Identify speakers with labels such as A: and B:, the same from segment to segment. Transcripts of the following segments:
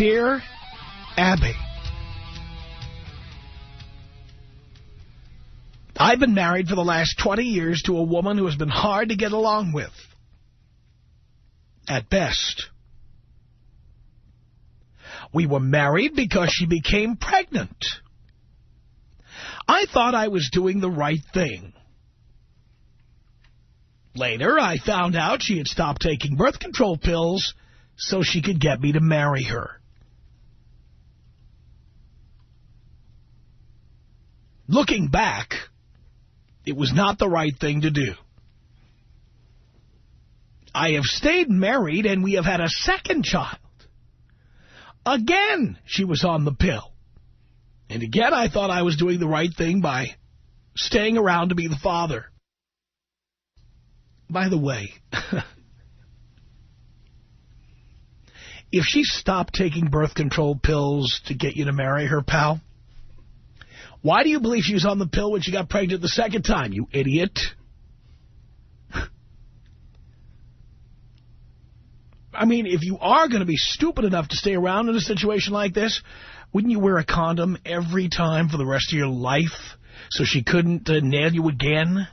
A: Dear Abby, I've been married for the last 20 years to a woman who has been hard to get along with. At best. We were married because she became pregnant. I thought I was doing the right thing. Later, I found out she had stopped taking birth control pills so she could get me to marry her. Looking back, it was not the right thing to do. I have stayed married and we have had a second child. Again, she was on the pill. And again, I thought I was doing the right thing by staying around to be the father. By the way, if she stopped taking birth control pills to get you to marry her, pal, why do you believe she was on the pill when she got pregnant the second time, you idiot? I mean, if you are going to be stupid enough to stay around in a situation like this, wouldn't you wear a condom every time for the rest of your life so she couldn't nail you again?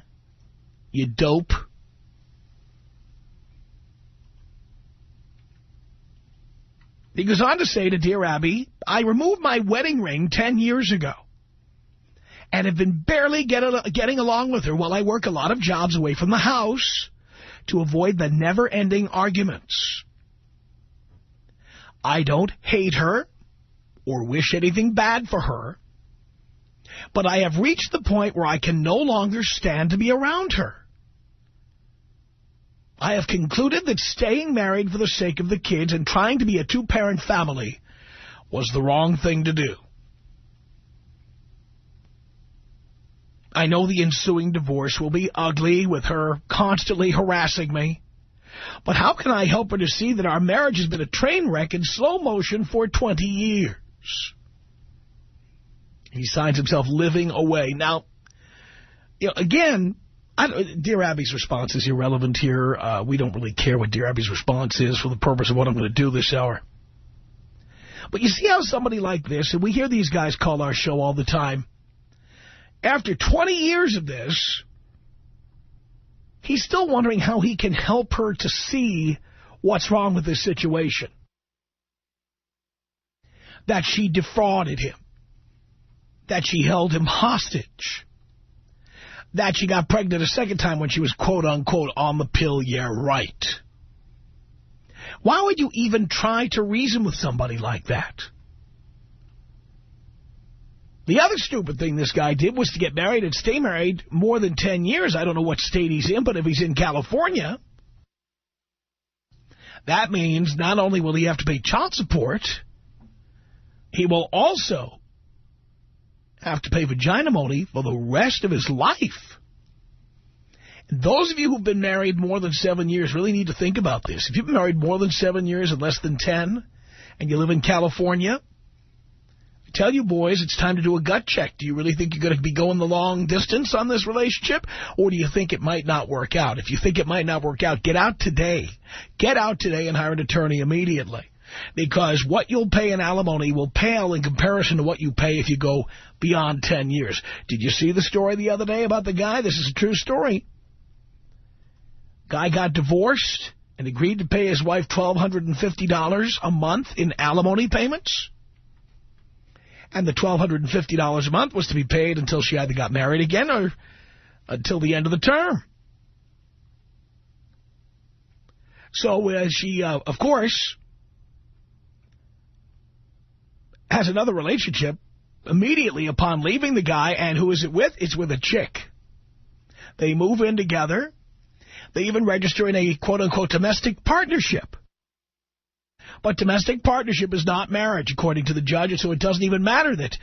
A: You dope. He goes on to say to Dear Abby, I removed my wedding ring 10 years ago and have been barely getting along with her while I work a lot of jobs away from the house to avoid the never-ending arguments. I don't hate her or wish anything bad for her, but I have reached the point where I can no longer stand to be around her. I have concluded that staying married for the sake of the kids and trying to be a two-parent family was the wrong thing to do. I know the ensuing divorce will be ugly with her constantly harassing me, but how can I help her to see that our marriage has been a train wreck in slow motion for 20 years? He signs himself living away. Now, again, Dear Abby's response is irrelevant here. We don't really care what Dear Abby's response is for the purpose of what I'm going to do this hour. But you see how somebody like this, and we hear these guys call our show all the time, after 20 years of this, he's still wondering how he can help her to see what's wrong with this situation. That she defrauded him. That she held him hostage. That she got pregnant a second time when she was quote-unquote on the pill, yeah, right. Why would you even try to reason with somebody like that? The other stupid thing this guy did was to get married and stay married more than 10 years. I don't know what state he's in, but if he's in California, that means not only will he have to pay child support, he will also have to pay vagina money for the rest of his life. And those of you who've been married more than 7 years really need to think about this. If you've been married more than 7 years and less than 10, and you live in California, I tell you, boys, it's time to do a gut check. Do you really think you're going to be going the long distance on this relationship, or do you think it might not work out? If you think it might not work out, get out today. Get out today and hire an attorney immediately. Because what you'll pay in alimony will pale in comparison to what you pay if you go beyond 10 years. Did you see the story the other day about the guy? This is a true story. Guy got divorced and agreed to pay his wife $1,250 a month in alimony payments. And the $1,250 a month was to be paid until she either got married again or until the end of the term. So she, of course, has another relationship immediately upon leaving the guy, and who is it with? It's with a chick. They move in together. They even register in a quote-unquote domestic partnership. But domestic partnership is not marriage, according to the judge, and so it doesn't even matter that,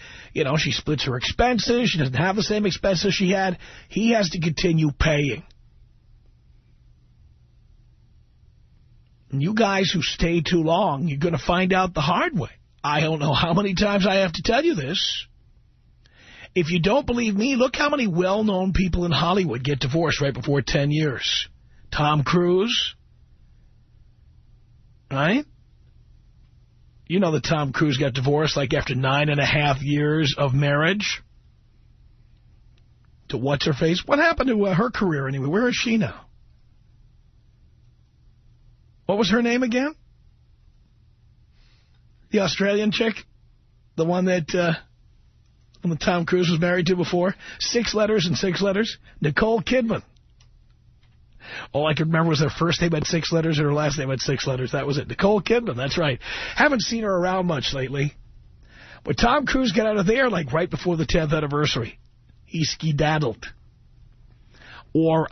A: she splits her expenses, she doesn't have the same expenses she had. He has to continue paying. And you guys who stay too long, you're going to find out the hard way. I don't know how many times I have to tell you this. If you don't believe me, look how many well-known people in Hollywood get divorced right before 10 years. Tom Cruise, right? You know that Tom Cruise got divorced like after 9.5 years of marriage. To what's-her-face? What happened to her career anyway? Where is she now? What was her name again? The Australian chick? The one that Tom Cruise was married to before? 6 letters and 6 letters? Nicole Kidman. All I could remember was their first name had 6 letters and her last name had 6 letters. That was it. Nicole Kidman, that's right. Haven't seen her around much lately. But Tom Cruise got out of there like right before the 10th anniversary. He skedaddled. Or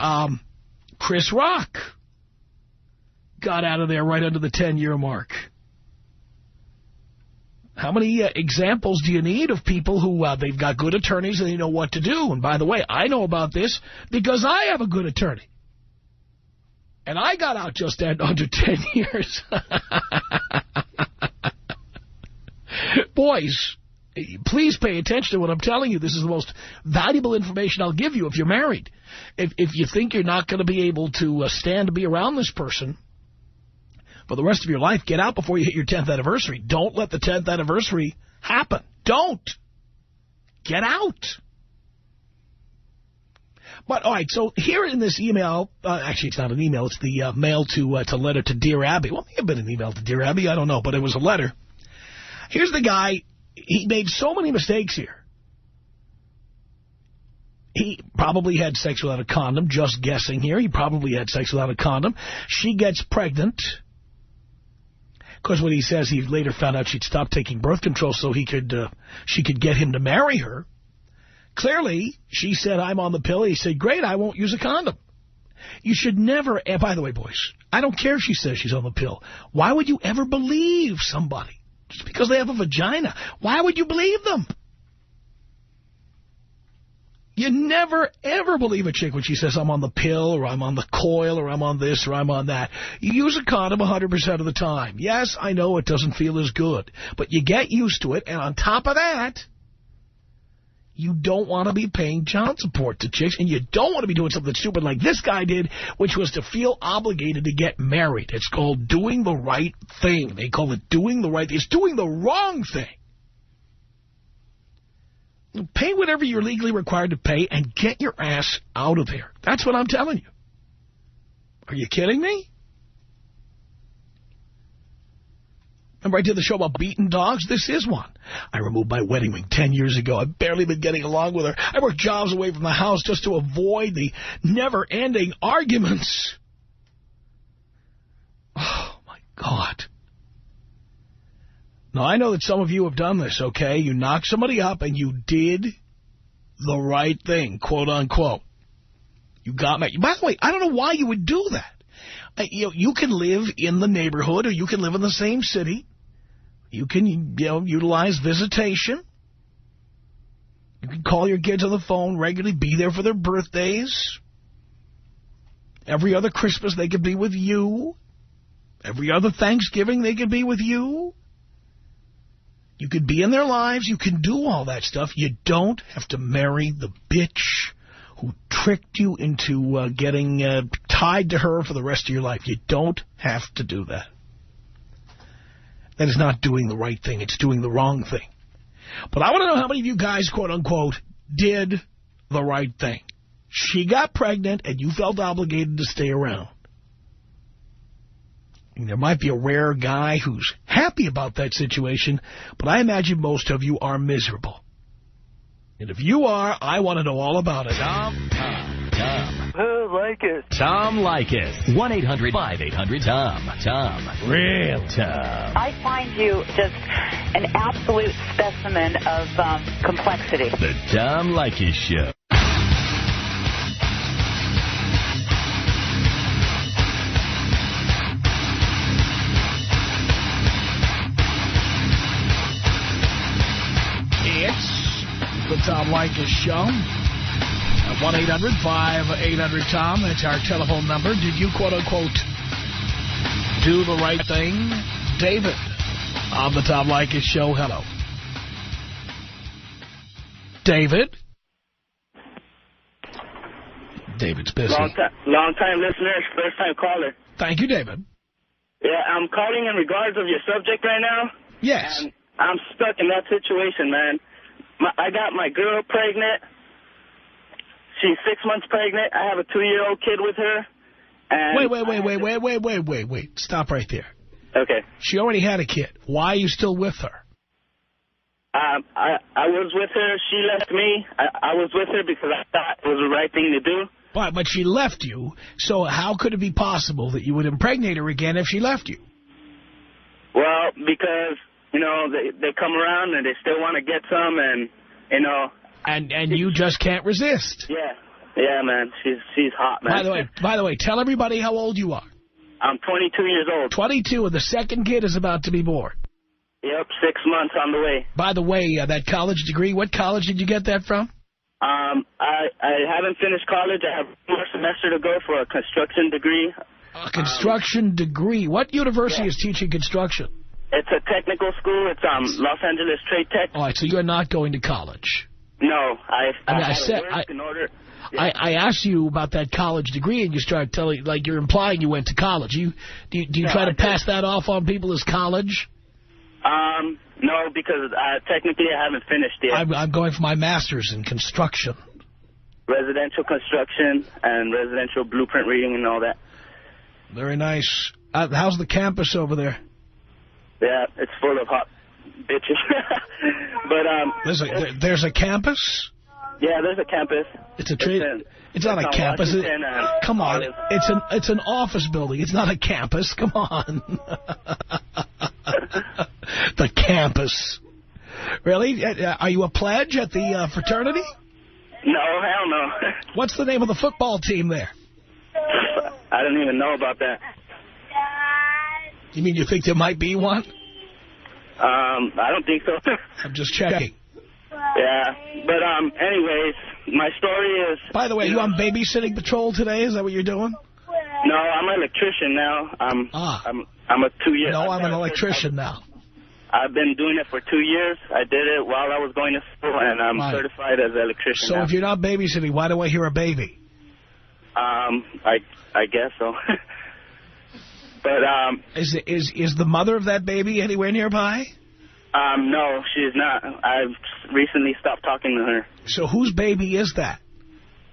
A: Chris Rock got out of there right under the 10-year mark. How many examples do you need of people who they've got good attorneys and they know what to do? And by the way, I know about this because I have a good attorney. And I got out just under 10 years. Boys, please pay attention to what I'm telling you. This is the most valuable information I'll give you if you're married. If you think you're not going to be able to stand to be around this person for the rest of your life, get out before you hit your 10th anniversary. Don't let the 10th anniversary happen. Don't. Get out. But, all right, so here in this email, actually it's not an email, it's the mail to letter to Dear Abby. Well, it may have been an email to Dear Abby, I don't know, but it was a letter. Here's the guy, he made so many mistakes here. He probably had sex without a condom, just guessing here. He probably had sex without a condom. She gets pregnant. Because what he says, he later found out she'd stopped taking birth control so she could get him to marry her. Clearly, she said, I'm on the pill. He said, great, I won't use a condom. You should never, and by the way, boys, I don't care if she says she's on the pill. Why would you ever believe somebody? Just because they have a vagina. Why would you believe them? You never, ever believe a chick when she says, I'm on the pill, or I'm on the coil, or I'm on this, or I'm on that. You use a condom 100% of the time. Yes, I know it doesn't feel as good, but you get used to it, and on top of that, you don't want to be paying child support to chicks, and you don't want to be doing something stupid like this guy did, which was to feel obligated to get married. It's called doing the right thing. They call it doing the right thing. It's doing the wrong thing. Pay whatever you're legally required to pay and get your ass out of there. That's what I'm telling you. Are you kidding me? Remember I did the show about beaten dogs? This is one. I removed my wedding ring 10 years ago. I've barely been getting along with her. I worked jobs away from the house just to avoid the never-ending arguments. Oh, my God. Now, I know that some of you have done this, okay? You knocked somebody up and you did the right thing, quote, unquote. You got mad. By the way, I don't know why you would do that. You can live in the neighborhood or you can live in the same city. You can, utilize visitation. You can call your kids on the phone regularly, be there for their birthdays. Every other Christmas they could be with you. Every other Thanksgiving they could be with you. You could be in their lives. You can do all that stuff. You don't have to marry the bitch who tricked you into getting tied to her for the rest of your life. You don't have to do that. That is not doing the right thing. It's doing the wrong thing. But I want to know how many of you guys, quote unquote, did the right thing. She got pregnant and you felt obligated to stay around. And there might be a rare guy who's happy about that situation, but I imagine most of you are miserable. And if you are, I want to know all about it.
B: Tom.
C: Who Leykis?
B: Tom Leykis. 1-800-5800-TOM. Tom. Real Tom.
D: I find you just an absolute specimen of complexity.
B: The Tom Leykis Show.
A: The Tom Leykis Show at 1-800-5800-TOM. That's our telephone number. Did you, quote-unquote, do the right thing? David on the Tom Leykis Show. Hello. David? David's busy.
C: Long-time listener, first-time caller.
A: Thank you, David.
C: Yeah, I'm calling in regards of your subject right now.
A: Yes.
C: And I'm stuck in that situation, man. I got my girl pregnant. She's 6 months pregnant. I have a 2-year-old kid with her. And
A: Wait. Stop right there.
C: Okay.
A: She already had a kid. Why are you still with her?
C: I was with her. She left me. I was with her because I thought it was the right thing to do.
A: But she left you, so how could it be possible that you would impregnate her again if she left you?
C: Well, because, you know, they come around and they still want to get some and, you know.
A: And you just can't resist.
C: Yeah, man. She's hot, man.
A: By the way, tell everybody how old you are.
C: I'm 22 years old.
A: 22, and the second kid is about to be born.
C: Yep, 6 months on the way.
A: By the way, that college degree, what college did you get that from?
C: I haven't finished college. I have 1 more semester to go for a construction degree.
A: A construction degree? What university is teaching construction?
C: It's a technical school. It's Los Angeles Trade Tech.
A: All right, so you're not going to college.
C: No, I
A: asked you about that college degree, and you started telling, like, you're implying you went to college. Do you try to pass that off on people as college?
C: No, because technically I haven't finished yet.
A: I'm going for my master's in construction.
C: Residential construction and residential blueprint reading and all that.
A: Very nice. How's the campus over there?
C: Yeah, it's full of hot bitches. But
A: there's a campus?
C: Yeah, there's a campus.
A: It's not a campus. Come on. It's an office building. It's not a campus. Come on. The campus. Really? Are you a pledge at the fraternity?
C: No, hell no.
A: What's the name of the football team there?
C: I don't even know about that.
A: You mean you think there might be one?
C: I don't think so.
A: I'm just checking.
C: Yeah, but anyways, my story is...
A: By the way, you on babysitting patrol today? Is that what you're doing?
C: No, I'm an electrician now. I'm a 2-year...
A: No, I'm an electrician now.
C: I've been doing it for 2 years. I did it while I was going to school, and I'm certified as an electrician
A: So
C: now.
A: if you're not babysitting, why do I hear a baby?
C: I guess so. But
A: is the mother of that baby anywhere nearby?
C: No, she's not. I've recently stopped talking to her.
A: So whose baby is that?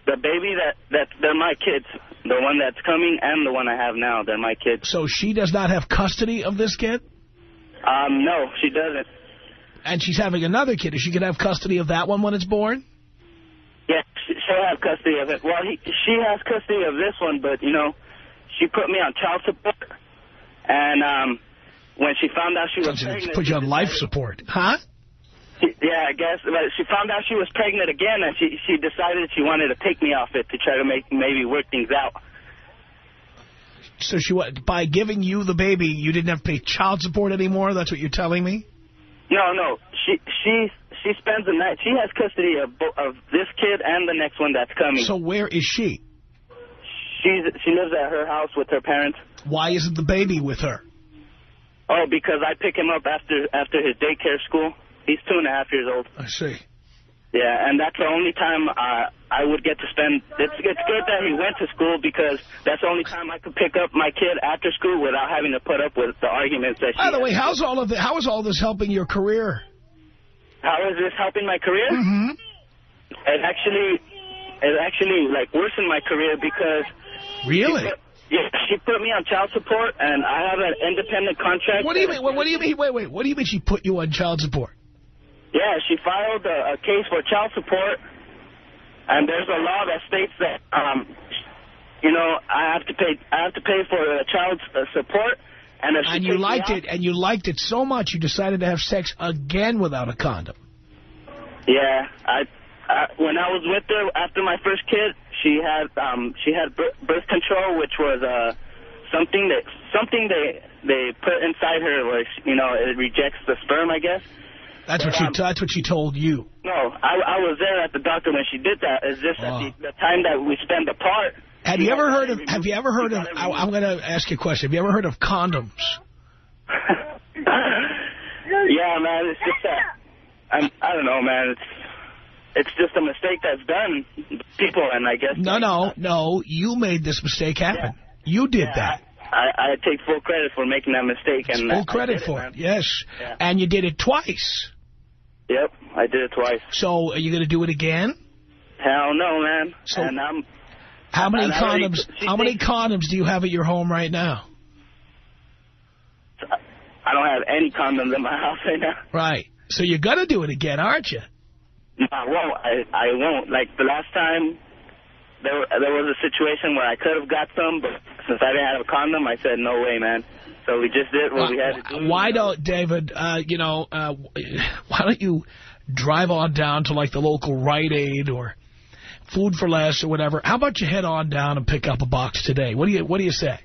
C: The baby they're my kids. The one that's coming and the one I have now, they're my kids.
A: So she does not have custody of this kid?
C: No, she doesn't.
A: And she's having another kid. Is she going to have custody of that one when it's born?
C: Yeah, she'll have custody of it. Well, she has custody of this one, but, you know, she put me on child support. And when she found out she was pregnant...
A: Put you on life support. Huh?
C: Yeah, I guess. But she found out she was pregnant again, and she decided she wanted to take me off it to try to maybe work things out.
A: So by giving you the baby, you didn't have to pay child support anymore? That's what you're telling me?
C: No. She spends the night. She has custody of this kid and the next one that's coming.
A: So where is she?
C: She lives at her house with her parents.
A: Why isn't the baby with her?
C: Oh, because I pick him up after his daycare school. He's 2.5 years old.
A: I see.
C: Yeah, and that's the only time I would get to spend. It's good that he went to school because that's the only time I could pick up my kid after school without having to put up with the arguments that she
A: By the way, how is all this helping your career?
C: How is this helping my career?
A: Mm-hmm.
C: It actually like worsened my career because...
A: Really?
C: She put me on child support, and I have an independent contract.
A: What do you mean? What do you mean? Wait. What do you mean she put you on child support?
C: Yeah, she filed a case for child support, and there's a law that states that, you know, I have to pay for the child's support. And you liked it so much you decided to have sex again without a condom. Yeah, when I was with her after my first kid, she had birth control, which was something they put inside her, where, you know, it rejects the sperm, I guess.
A: That's what she told you.
C: No, I was there at the doctor when she did that. It's just at the time that we spend apart.
A: Have you ever heard of? I'm going to ask you a question. Have you ever heard of condoms?
C: Yeah, man. It's just that I don't know, man. It's just a mistake that's done, people, and I guess...
A: No. You made this mistake happen. Yeah. You did that.
C: I take full credit for making that mistake. And
A: full credit for it, yes. Yeah. And you did it twice.
C: Yep, I did it twice.
A: So are you going to do it again?
C: Hell no, man.
A: So
C: and
A: how many condoms do you have at your home right now?
C: I don't have any condoms in my house right now.
A: Right. So you're going to do it again, aren't you?
C: No, I won't. I won't. Like the last time, there was a situation where I could have got some, but since I didn't have a condom, I said, no way, man. So we just did what we had to do.
A: Why don't, David, why don't you drive on down to, like, the local Rite Aid or Food for Less or whatever? How about you head on down and pick up a box today? What do you say?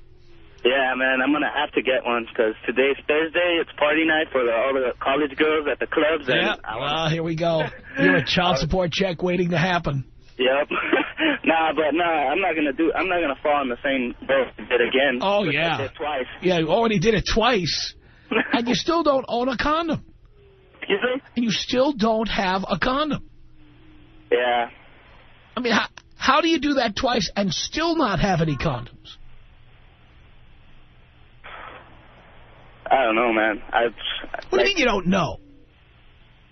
C: Yeah, man, I'm going to have to get one because today's Thursday. It's party night for all the college girls at the clubs.
A: Yeah, well, here we go. You're a child support check waiting to happen.
C: Yep. I'm not gonna fall in the same boat I did again.
A: Oh, yeah.
C: I did twice.
A: Yeah, you already did it twice. And you still don't own a condom.
C: Excuse me?
A: And you still don't have a condom.
C: Yeah.
A: I mean, how do you do that twice and still not have any condoms?
C: I don't know, man.
A: What do you mean you don't know?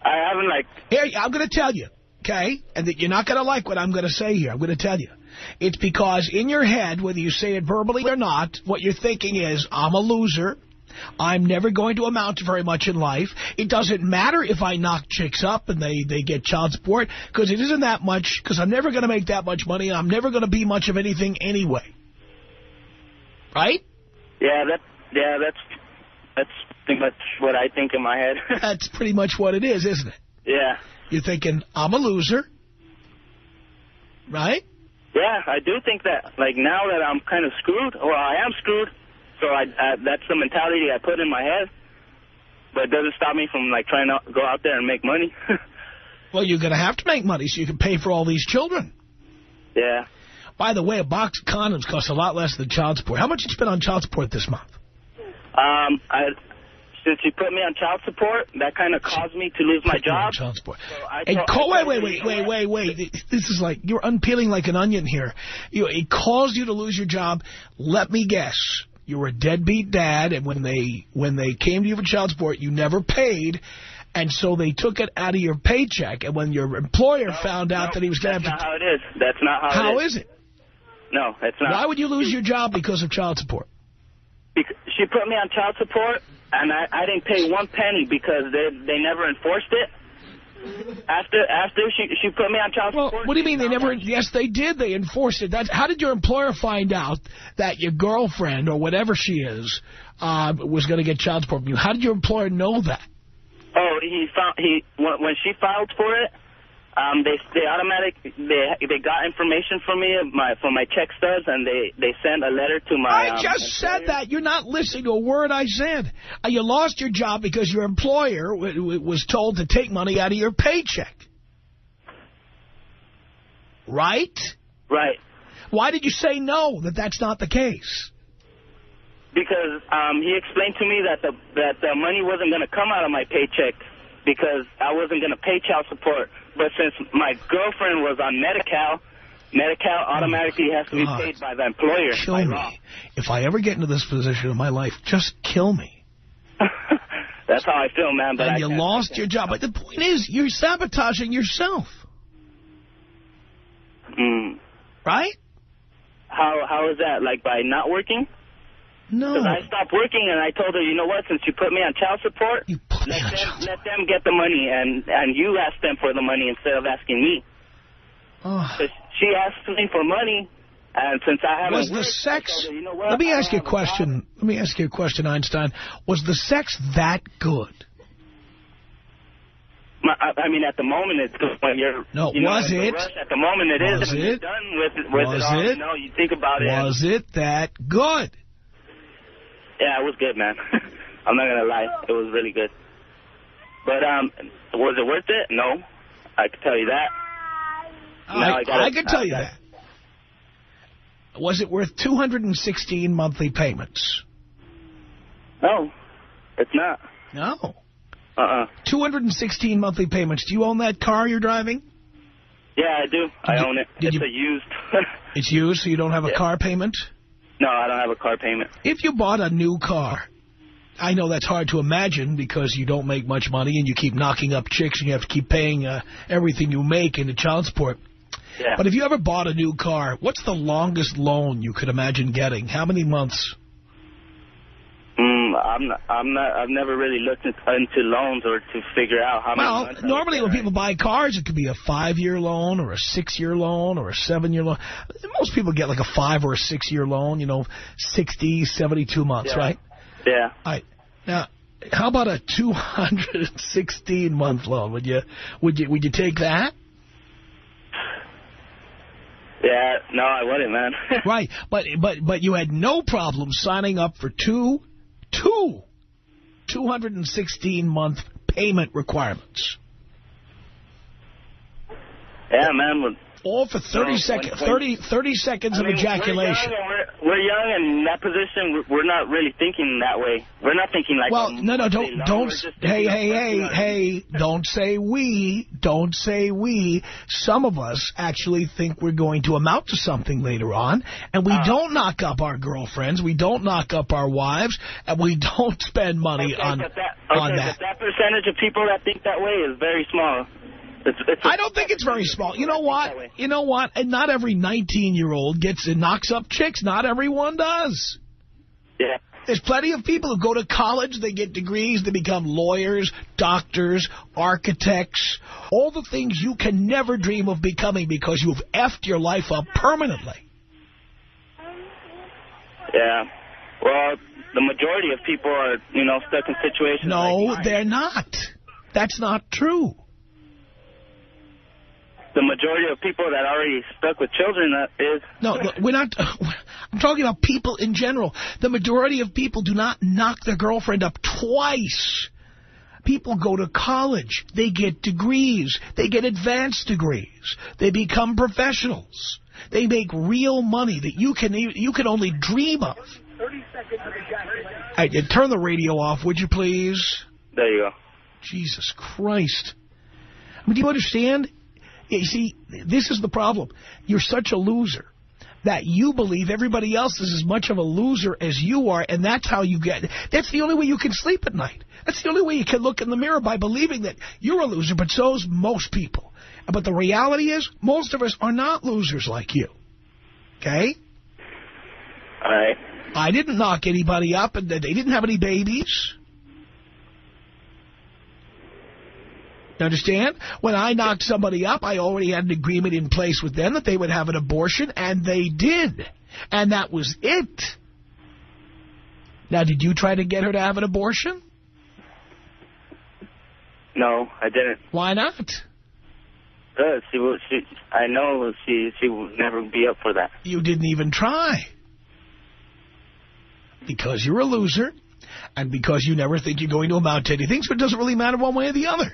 C: I haven't, like...
A: Here, I'm going to tell you, okay? And that you're not going to like what I'm going to say here. I'm going to tell you. It's because in your head, whether you say it verbally or not, what you're thinking is, I'm a loser. I'm never going to amount to very much in life. It doesn't matter if I knock chicks up and they get child support, because it isn't that much, because I'm never going to make that much money, and I'm never going to be much of anything anyway. Right?
C: Yeah, that's pretty much what I think in my head.
A: That's pretty much what it is, isn't it?
C: Yeah.
A: You're thinking, I'm a loser. Right?
C: Yeah, I do think that. Like, now that I'm kind of screwed, or I am screwed, so that's the mentality I put in my head. But it doesn't stop me from, like, trying to go out there and make money.
A: Well, you're going to have to make money so you can pay for all these children.
C: Yeah.
A: By the way, a box of condoms costs a lot less than child support. How much did you spend on child support this month?
C: Since you put me on child support, that kind of caused me to lose my job.
A: Child support.
C: So
A: Wait. This is like, you're unpeeling like an onion here. It caused you to lose your job. Let me guess. You were a deadbeat dad, and when they came to you for child support, you never paid, and so they took it out of your paycheck. And when your employer found out that he was going to have to...
C: That's not how it is. That's not how it is.
A: How is it?
C: No, it's not.
A: Why would you lose your job because of child support?
C: Because she put me on child support, and I didn't pay one penny because they never enforced it. After she put me on child support.
A: Well, what do you mean they never? Yes, they did. They enforced it. How did your employer find out that your girlfriend or whatever she is was going to get child support from you? How did your employer know that?
C: Oh, when she filed for it, they got information from me from my check stubs, and they sent a letter to my.
A: I just said that. You're not listening to a word I said. You lost your job because your employer was told to take money out of your paycheck. Right?
C: Right.
A: Why did you say no? That's not the case.
C: Because he explained to me that the money wasn't going to come out of my paycheck because I wasn't going to pay child support. But since my girlfriend was on Medi-Cal automatically has to be paid by the employer.
A: Kill me. If I ever get into this position in my life, just kill me.
C: That's how I feel, man. But
A: and you lost your job. But the point is, you're sabotaging yourself. Right?
C: How is that? Like by not working?
A: No.
C: Because I stopped working, and I told her, you know what, since you put me on child support, let them get the money, and you ask them for the money instead of asking me. She asked me for money, and since I haven't worked, I told her, you know what,
A: Let me ask you a question. Let me ask you a question, Einstein. Was the sex that good?
C: I mean, at the moment, it's good. When you're,
A: no, was it?
C: At the moment, it is. When you're done with it all, you know, you think about it.
A: Was it that good?
C: Yeah, it was good, man. I'm not going to lie. It was really good. But was it worth it? No. I can tell you that.
A: I can tell you that. Was it worth 216 monthly payments?
C: No, it's not.
A: No. 216 monthly payments. Do you own that car you're driving?
C: Yeah, I do. I own it. It's a used.
A: It's used, so you don't have a car payment?
C: No, I don't have a car payment.
A: If you bought a new car, I know that's hard to imagine because you don't make much money and you keep knocking up chicks and you have to keep paying everything you make into child support.
C: Yeah.
A: But if you ever bought a new car, what's the longest loan you could imagine getting? How many months?
C: I've never really looked into loans or to figure out how many months.
A: Well, normally when people buy cars, it could be a 5-year loan or a 6-year loan or a 7-year loan. Most people get like a 5 or a 6-year loan, 60, 72 months, right?
C: Yeah.
A: All right. Now, how about a 216-month loan? Would you take that?
C: Yeah, no, I wouldn't, man.
A: Right, but you had no problem signing up for two 216-month payment requirements.
C: Yeah, man.
A: All for 30 seconds of ejaculation.
C: We're young, and in that position, we're not really thinking that way. We're not thinking like...
A: Well, no, don't... Hey, don't say we. Don't say we. Some of us actually think we're going to amount to something later on, and we don't knock up our girlfriends, we don't knock up our wives, and we don't spend money on that.
C: But that percentage of people that think that way is very small.
A: I don't think it's very small. You know what? And not every 19-year-old knocks up chicks. Not everyone does.
C: Yeah.
A: There's plenty of people who go to college, they get degrees, they become lawyers, doctors, architects, all the things you can never dream of becoming because you've effed your life up permanently.
C: Yeah. Well, the majority of people are, stuck in situations like
A: they're not. That's not true.
C: The majority of people that are already stuck with children is...
A: No, we're not... I'm talking about people in general. The majority of people do not knock their girlfriend up twice. People go to college. They get degrees. They get advanced degrees. They become professionals. They make real money that you can only dream of. 30 seconds of ejaculation. Turn the radio off, would you please?
C: There you go.
A: Jesus Christ. I mean, do you understand? You see, this is the problem. You're such a loser that you believe everybody else is as much of a loser as you are, and that's how you get... That's the only way you can sleep at night. That's the only way you can look in the mirror, by believing that you're a loser, but so's most people. But the reality is, most of us are not losers like you. Okay?
C: All right.
A: I didn't knock anybody up, and they didn't have any babies. You understand? When I knocked somebody up, I already had an agreement in place with them that they would have an abortion, and they did. And that was it. Now, did you try to get her to have an abortion?
C: No, I didn't.
A: Why not?
C: I know she would never be up for that.
A: You didn't even try. Because you're a loser, and because you never think you're going to amount to anything, so it doesn't really matter one way or the other.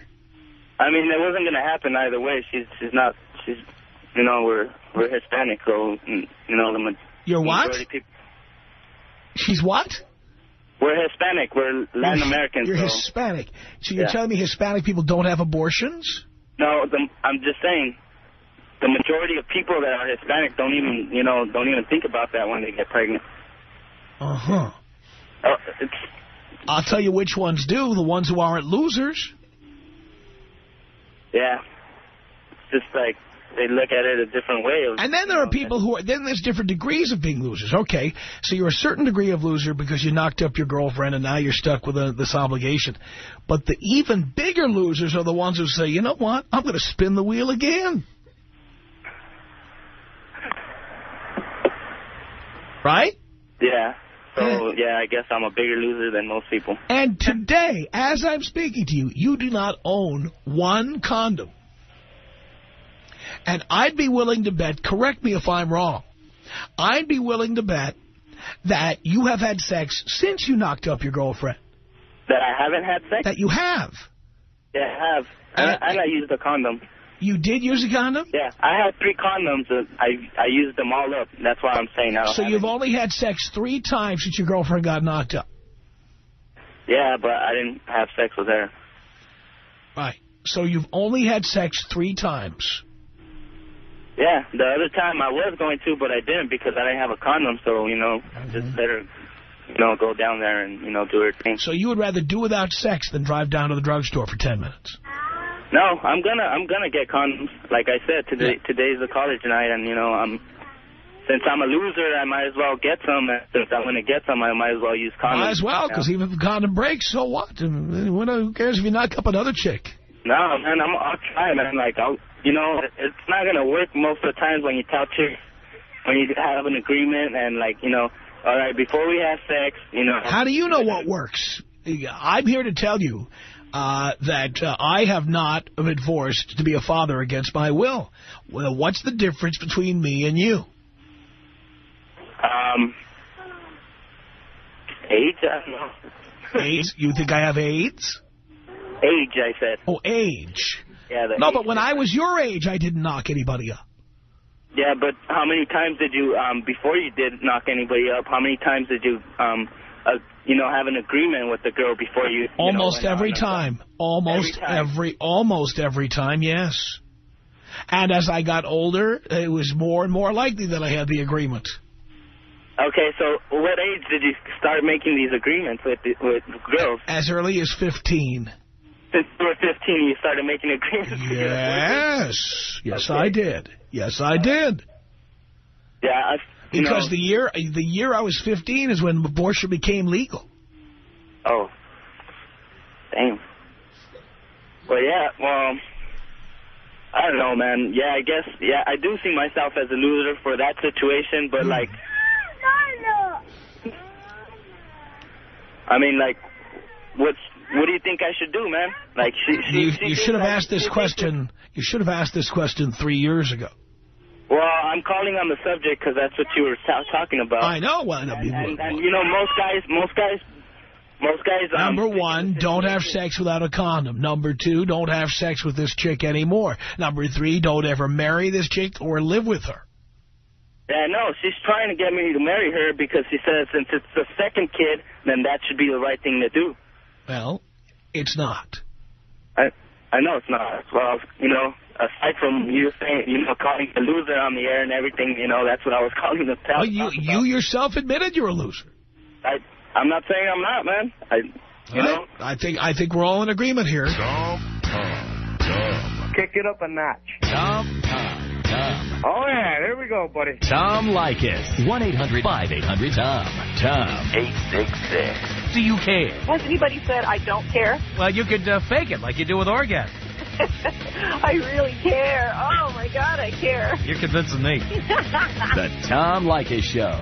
C: I mean, it wasn't going to happen either way. She's we're Hispanic, so,
A: You're what? She's what?
C: We're Hispanic. We're Latin American.
A: You're Hispanic. So you're telling me Hispanic people don't have abortions?
C: No, I'm just saying the majority of people that are Hispanic don't even think about that when they get pregnant.
A: Uh-huh. I'll tell you which ones do, the ones who aren't losers.
C: Yeah. It's just like they look at it a different way.
A: And then there are people who are, then there's different degrees of being losers. Okay, so you're a certain degree of loser because you knocked up your girlfriend and now you're stuck with this obligation. But the even bigger losers are the ones who say, you know what, I'm going to spin the wheel again. Right?
C: Yeah. So, yeah, I guess I'm a bigger loser than most people.
A: And today, as I'm speaking to you, you do not own one condom. And I'd be willing to bet, correct me if I'm wrong, I'd be willing to bet that you have had sex since you knocked up your girlfriend.
C: That I haven't had sex?
A: That you have.
C: Yeah, I have. And I used a condom.
A: You did use a condom?
C: Yeah, I had 3 condoms. I used them all up. That's why I'm saying I don't
A: So you've only had sex 3 times since your girlfriend got knocked up?
C: Yeah, but I didn't have sex with her.
A: Right. So you've only had sex 3 times.
C: Yeah, the other time I was going to, but I didn't because I didn't have a condom. So, just let her, go down there and, do her thing.
A: So you would rather do without sex than drive down to the drugstore for 10 minutes?
C: No, I'm gonna get condoms. Like I said, today's a college night, and since I'm a loser, I might as well get some. And since I'm gonna get some, I might as well use condoms.
A: Might as well, because even if the condom breaks, so what? Who cares if you knock up another chick?
C: No, man, I'll try, man. Like it's not gonna work most of the times when you tell chicks when you have an agreement and all right, before we have sex,
A: How do you know what works? I'm here to tell you that I have not been forced to be a father against my will. Well, what's the difference between me and you?
C: Age, I don't know.
A: AIDS? You think I have AIDS?
C: Age, I said.
A: Oh, age.
C: Yeah.
A: No, but when I was your age, I didn't knock anybody up.
C: Yeah, but how many times did you, before you did knock anybody up, how many times did you, have an agreement with the girl before you...
A: Almost every time. Almost every time, yes. And as I got older, it was more and more likely that I had the agreement.
C: Okay, so what age did you start making these agreements with girls?
A: As early as 15.
C: Since you were 15, you started making agreements?
A: Yes. Yes, okay. I did. Yes, I did.
C: Yeah,
A: because the year I was 15 is when abortion became legal.
C: Oh. Damn. Well, I don't know, man. Yeah, I guess, I do see myself as a loser for that situation, but, what do you think I should do, man? Like,
A: you should have asked this question. You should have asked this question 3 years ago.
C: Well, I'm calling on the subject because that's what you were talking about.
A: I know. Well,
C: most guys.
A: Number one, don't have sex without a condom. Number two, don't have sex with this chick anymore. Number three, don't ever marry this chick or live with her.
C: Yeah, no, she's trying to get me to marry her because she says since it's the second kid, then that should be the right thing to do.
A: Well, it's not.
C: I know it's not. Well, aside from you saying, calling a loser on the air and everything, that's what I was calling to tell you.
A: You yourself admitted you're a loser.
C: I'm not saying I'm not, man.
A: I think we're all in agreement here.
B: Tom.
C: Kick it up a notch.
B: Tom.
C: Oh, yeah, there we go, buddy.
B: Tom Leykis. 1-800-5800-TOM. Tom. 866. Do you care?
D: Has anybody said I don't care?
E: Well, you could fake it like you do with orgasm.
D: I really care. Oh, my God, I care.
E: You're convincing me.
B: The Tom Leykis Show.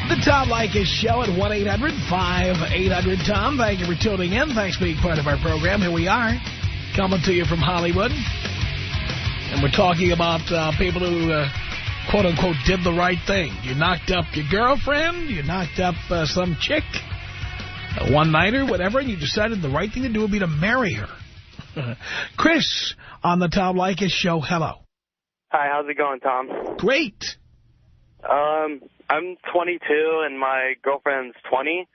A: The Tom Leykis Show at 1-800-5800-TOM. Thank you for tuning in. Thanks for being part of our program. Here we are, coming to you from Hollywood. And we're talking about people who, quote-unquote, did the right thing. You knocked up your girlfriend, you knocked up some chick, a one-nighter, whatever, and you decided the right thing to do would be to marry her. Chris, on the Tom Leykis Show, hello.
F: Hi, how's it going, Tom?
A: Great.
F: I'm 22 and my girlfriend's 20,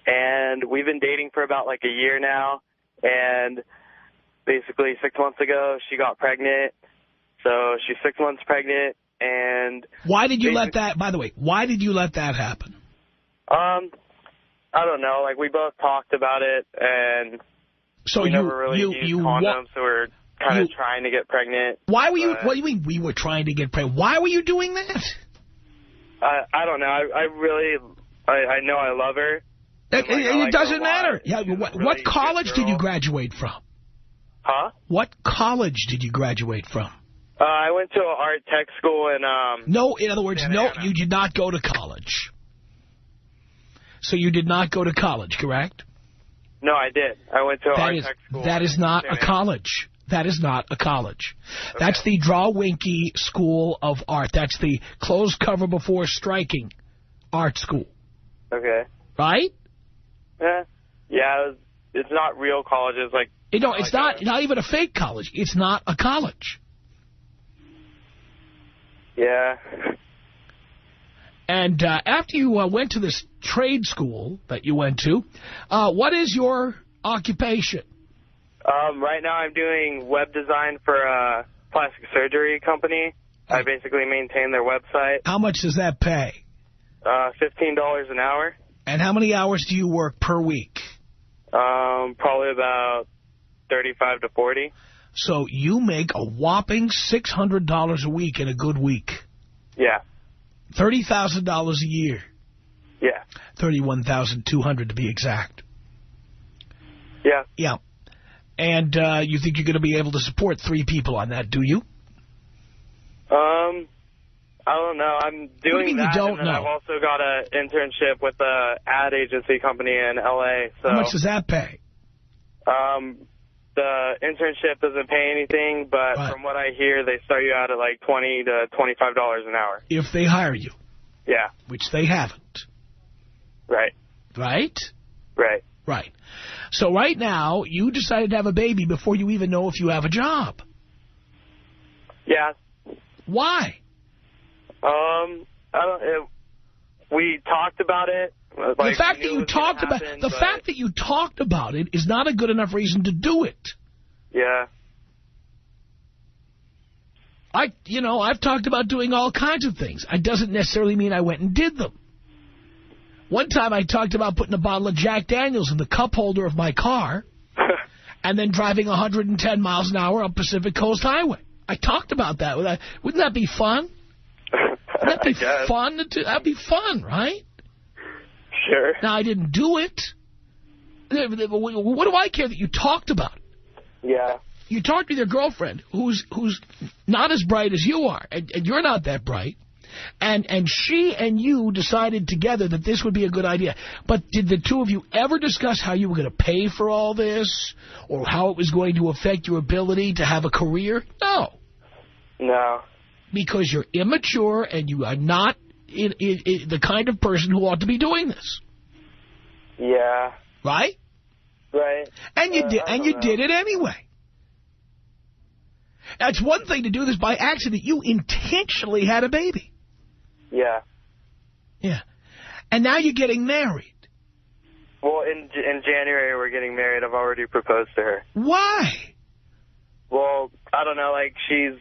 F: and we've been dating for about like a year now, and basically 6 months ago she got pregnant, so she's 6 months pregnant, and...
A: Why did you let that, by the way, why did you let that happen?
F: I don't know, like we both talked about it, and
A: so
F: we never really used condoms, so we're kind of trying to get pregnant.
A: Why were you, what do you mean we were trying to get pregnant? Why were you doing that?
F: I don't know. I know I love her.
A: It doesn't matter. Yeah, what college did you graduate from?
F: Huh?
A: What college did you graduate from?
F: I went to an art tech school in...
A: No, in other words, no, you did not go to college. So you did not go to college, correct?
F: No, I did. I went to an art tech school.
A: That is not a college. That is not a college. Okay. That's the Draw-Winky School of Art. That's the closed cover before striking art school.
F: Okay.
A: Right?
F: Yeah, it's not real college. It's like...
A: It's not even a fake college. It's not a college.
F: Yeah.
A: And after you went to this trade school that you went to, what is your occupation?
F: Right now I'm doing web design for a plastic surgery company. I basically maintain their website.
A: How much does that pay?
F: $15 an hour.
A: And how many hours do you work per week?
F: Probably about 35 to 40.
A: So you make a whopping $600 a week in a good week.
F: Yeah.
A: $30,000 a year.
F: Yeah.
A: $31,200 to be exact.
F: Yeah.
A: Yeah. And you think you're going to be able to support 3 people on that, do you?
F: I don't know. I'm doing
A: what do you mean
F: that,
A: you don't
F: and then
A: know?
F: I've also got an internship with an ad agency company in L.A. So,
A: how much does that pay?
F: The internship doesn't pay anything, but from what I hear, they start you out at like $20 to $25 an hour.
A: If they hire you.
F: Yeah.
A: Which they haven't.
F: Right.
A: Right?
F: Right.
A: Right. So right now, you decided to have a baby before you even know if you have a job.
F: Yeah.
A: Why?
F: We talked about it. Like,
A: the fact that you talked about it is not a good enough reason to do it.
F: Yeah.
A: I've talked about doing all kinds of things. It doesn't necessarily mean I went and did them. One time I talked about putting a bottle of Jack Daniels in the cup holder of my car and then driving 110 miles an hour up Pacific Coast Highway. I talked about that. Wouldn't that be fun? Wouldn't that be fun? That'd be fun, right?
F: Sure.
A: Now, I didn't do it. What do I care that you talked about it?
F: Yeah.
A: You talked with your girlfriend, who's not as bright as you are, and you're not that bright, and she and you decided together that this would be a good idea. But did the two of you ever discuss how you were going to pay for all this, or how it was going to affect your ability to have a career? No.
F: No.
A: Because you're immature and you are not the kind of person who ought to be doing this.
F: Yeah.
A: Right?
F: Right.
A: And you did it anyway. That's one thing to do this by accident. You intentionally had a baby.
F: Yeah.
A: Yeah. And now you're getting married.
F: Well, in January we're getting married. I've already proposed to her.
A: Why?
F: Well, I don't know. Like, she's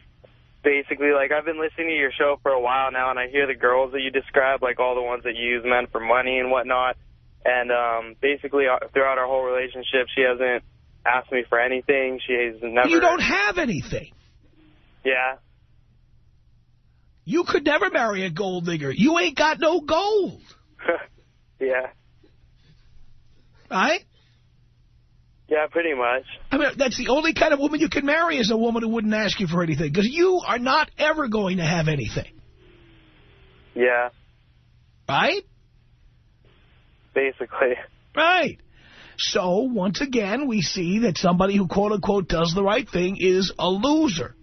F: basically, like, I've been listening to your show for a while now, and I hear the girls that you describe, like all the ones that use men for money and whatnot. And basically, throughout our whole relationship, she hasn't asked me for anything. She has never...
A: You don't have anything.
F: Yeah.
A: You could never marry a gold digger. You ain't got no gold.
F: Yeah.
A: Right?
F: Yeah, pretty much.
A: I mean, that's the only kind of woman you can marry is a woman who wouldn't ask you for anything. Because you are not ever going to have anything.
F: Yeah.
A: Right?
F: Basically.
A: Right. So, once again, we see that somebody who, quote-unquote, does the right thing is a loser.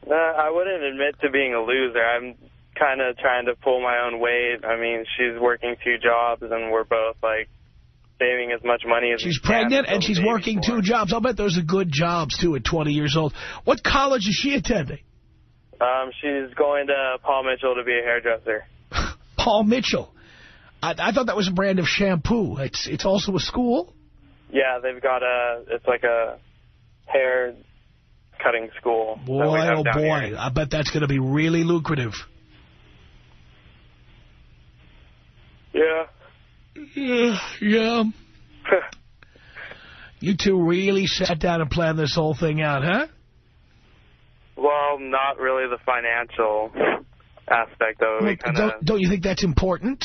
F: I wouldn't admit to being a loser. I'm kind of trying to pull my own weight. I mean, she's working 2 jobs, and we're both, like, saving as much money as
A: she's pregnant, and she's working 2 jobs. I'll bet those are good jobs, too, at 20 years old. What college is she attending?
F: She's going to Paul Mitchell to be a hairdresser.
A: Paul Mitchell. I thought that was a brand of shampoo. It's also a school?
F: Yeah, they've got it's like a hair cutting school.
A: Boy, oh boy, here. I bet that's going to be really lucrative.
F: Yeah.
A: Yeah. You two really sat down and planned this whole thing out, huh?
F: Well, not really the financial aspect of it.
A: Don't you think that's important?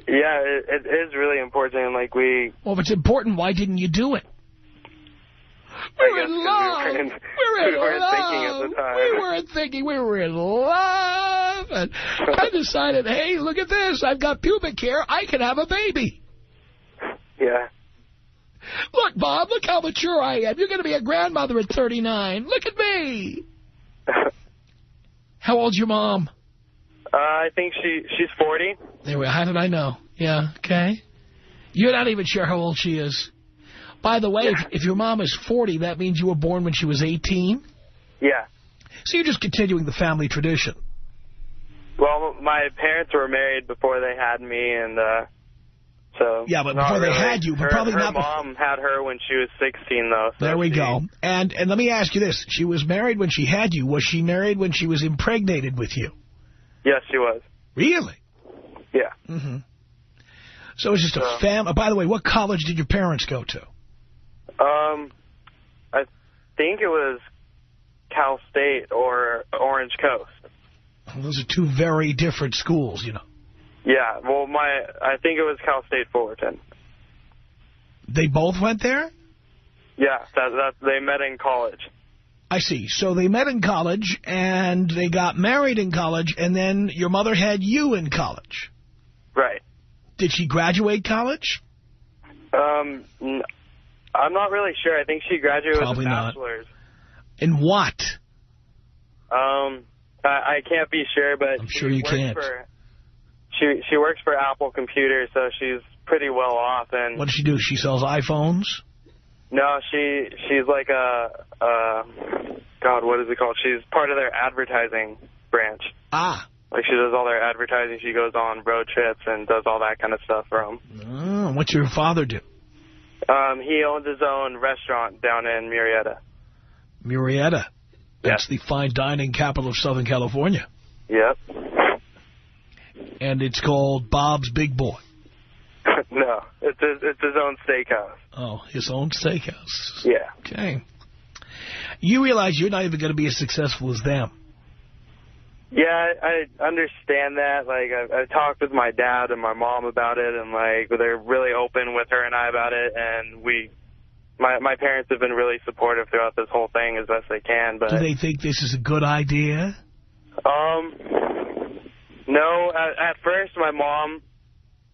F: Yeah, it is really important. Like
A: Well, if it's important, why didn't you do it? We're in love. We weren't thinking at the time. We weren't thinking. We were in love. And I decided, hey, look at this. I've got pubic hair. I can have a baby.
F: Yeah.
A: Look, Bob, look how mature I am. You're going to be a grandmother at 39. Look at me. How old's your mom?
F: I think she's 40.
A: There we are. How did I know? Yeah, okay. You're not even sure how old she is. By the way, if your mom is 40, that means you were born when she was 18?
F: Yeah.
A: So you're just continuing the family tradition.
F: Well, my parents were married before they had me, and so...
A: Yeah, but before they had you, but probably not...
F: Her mom had her when she was 16, though. So
A: there we go. And let me ask you this. She was married when she had you. Was she married when she was impregnated with you?
F: Yes, she was.
A: Really?
F: Yeah.
A: Mm-hmm. So it's just a family... By the way, what college did your parents go to?
F: I think it was Cal State or Orange Coast.
A: Those are two very different schools, you know.
F: Yeah, well, I think it was Cal State Fullerton.
A: They both went there?
F: Yeah, they met in college.
A: I see. So they met in college, and they got married in college, and then your mother had you in college.
F: Right.
A: Did she graduate college?
F: I'm not really sure. I think she graduated
A: Probably
F: with a bachelor's.
A: Not. In what?
F: I can't be sure, but
A: I'm sure you can't.
F: She works for Apple Computers, so she's pretty well off. And
A: what does she do? She sells iPhones?
F: No, she's like God, what is it called? She's part of their advertising branch.
A: Ah.
F: Like she does all their advertising. She goes on road trips and does all that kind of stuff for them.
A: Oh, what's your father do?
F: He owns his own restaurant down in Murrieta.
A: Murrieta. That's the fine dining capital of Southern California.
F: Yep.
A: And it's called Bob's Big Boy.
F: No, it's his own steakhouse.
A: Oh, his own steakhouse.
F: Yeah.
A: Okay. You realize you're not even going to be as successful as them.
F: Yeah, I understand that. Like, I've talked with my dad and my mom about it, and, like, they're really open with her and I about it, and my parents have been really supportive throughout this whole thing as best they can. But
A: do they think this is a good idea?
F: No. At first, my mom,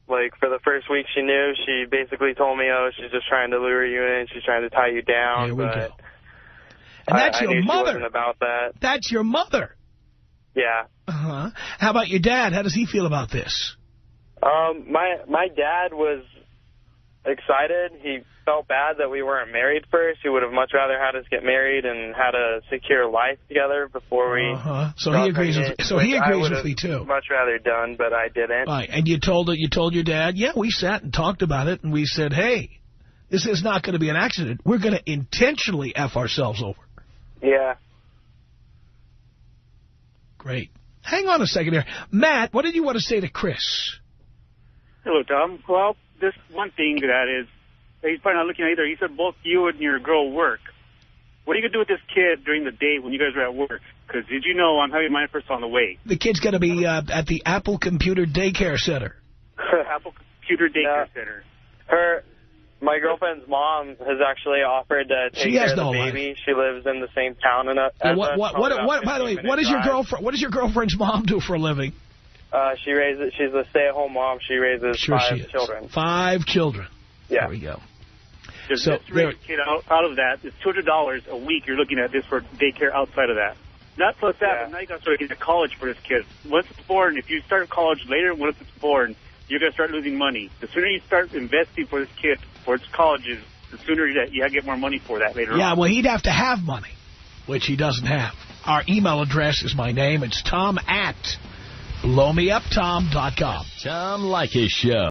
F: like, for the first week she knew, she basically told me, oh, she's just trying to lure you in, she's trying to tie you down.
A: There we go.
F: And
A: that's your mother.
F: She wasn't about that.
A: That's your mother.
F: Yeah.
A: Uh-huh. How about your dad? How does he feel about this?
F: My dad was excited. He felt bad that we weren't married first. He would have much rather had us get married and had a secure life together before we...
A: So he agrees with me, too.
F: Much rather done, but I didn't.
A: Right. And you told your dad, yeah, we sat and talked about it, and we said, hey, this is not going to be an accident. We're going to intentionally F ourselves over.
F: Yeah.
A: Great. Hang on a second here. Matt, what did you want to say to Chris?
G: Hello, Tom. Well, this one thing that is, he's probably not looking at either. He said both you and your girl work. What are you going to do with this kid during the day when you guys are at work? Because did you know I'm having my first on the way?
A: The kid's going to be at the Apple Computer Daycare Center.
G: Apple Computer Daycare Center.
F: My girlfriend's mom has actually offered to take care of the baby. She lives in the same town as us.
A: By the way, what does your girlfriend's mom do for a living?
F: She's a stay-at-home mom. She raises 5 children.
A: 5 children.
F: Yeah.
A: There we go.
G: Just to raise a kid out of that, it's $200 a week you're looking at this for daycare outside of that. Not plus that, but now you got to start getting to college for this kid. Once it's born, if you start college later, once it's born, you're going to start losing money. The sooner you start investing for this kid, for its colleges, the sooner you get more money for that later on.
A: Yeah, well, he'd have to have money, which he doesn't have. Our email address is my name. It's Tom@blowmeuptom.com.
B: Tom Leykis Show.